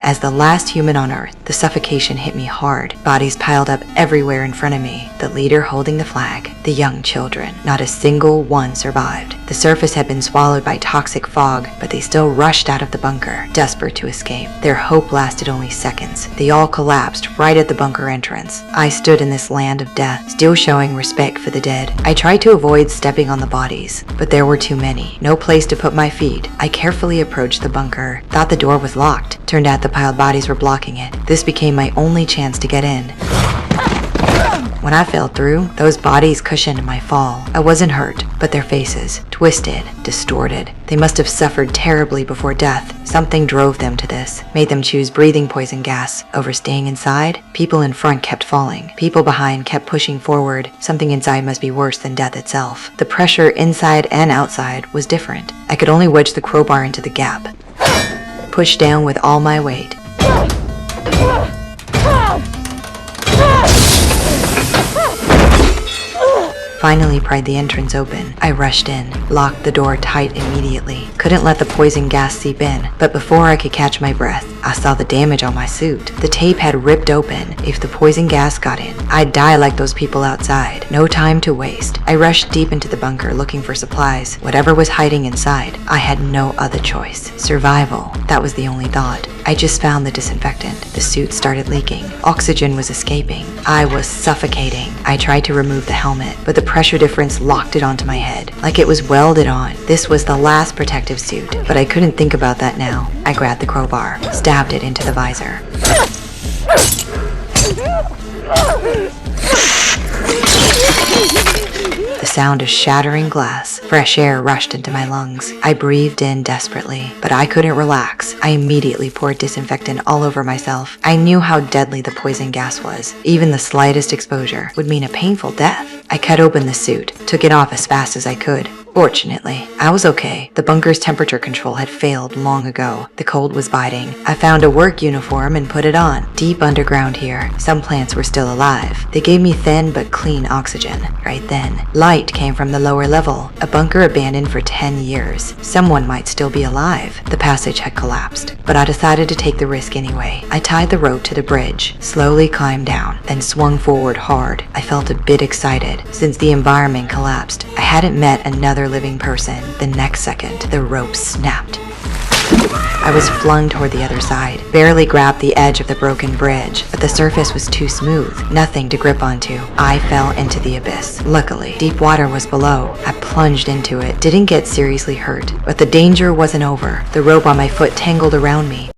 As the last human on Earth, the suffocation hit me hard. Bodies piled up everywhere in front of me. The leader holding the flag, the young children. Not a single one survived. The surface had been swallowed by toxic fog, but they still rushed out of the bunker, desperate to escape. Their hope lasted only seconds. They all collapsed right at the bunker entrance. I stood in this land of death, still showing respect for the dead. I tried to avoid stepping on the bodies, but there were too many. No place to put my feet. I carefully approached the bunker, thought the door was locked. Turned out the piled bodies were blocking it. This became my only chance to get in. When I fell through, those bodies cushioned my fall. I wasn't hurt, but their faces, twisted, distorted. They must have suffered terribly before death. Something drove them to this, made them choose breathing poison gas over staying inside. People in front kept falling. People behind kept pushing forward. Something inside must be worse than death itself. The pressure inside and outside was different. I could only wedge the crowbar into the gap. Push down with all my weight. Finally pried the entrance open. I rushed in, locked the door tight immediately. Couldn't let the poison gas seep in, but before I could catch my breath, I saw the damage on my suit. The tape had ripped open. If the poison gas got in, I'd die like those people outside. No time to waste. I rushed deep into the bunker looking for supplies. Whatever was hiding inside, I had no other choice. Survival, that was the only thought. I just found the disinfectant. The suit started leaking. Oxygen was escaping. I was suffocating. I tried to remove the helmet, but the pressure difference locked it onto my head, like it was welded on. This was the last protective suit, but I couldn't think about that now. I grabbed the crowbar, stabbed it into the visor. The sound of shattering glass. Fresh air rushed into my lungs. I breathed in desperately, but I couldn't relax. I immediately poured disinfectant all over myself. I knew how deadly the poison gas was. Even the slightest exposure would mean a painful death. I cut open the suit, took it off as fast as I could. Fortunately, I was okay. The bunker's temperature control had failed long ago. The cold was biting. I found a work uniform and put it on. Deep underground here, some plants were still alive. They gave me thin but clean oxygen. Right then, light came from the lower level. A bunker abandoned for 10 years. Someone might still be alive. The passage had collapsed, but I decided to take the risk anyway. I tied the rope to the bridge, slowly climbed down, then swung forward hard. I felt a bit excited. Since the environment collapsed, I hadn't met another living person. The next second, the rope snapped. I was flung toward the other side, barely grabbed the edge of the broken bridge, but the surface was too smooth, nothing to grip onto. I fell into the abyss. Luckily, deep water was below. I plunged into it, didn't get seriously hurt, but the danger wasn't over. The rope on my foot tangled around me.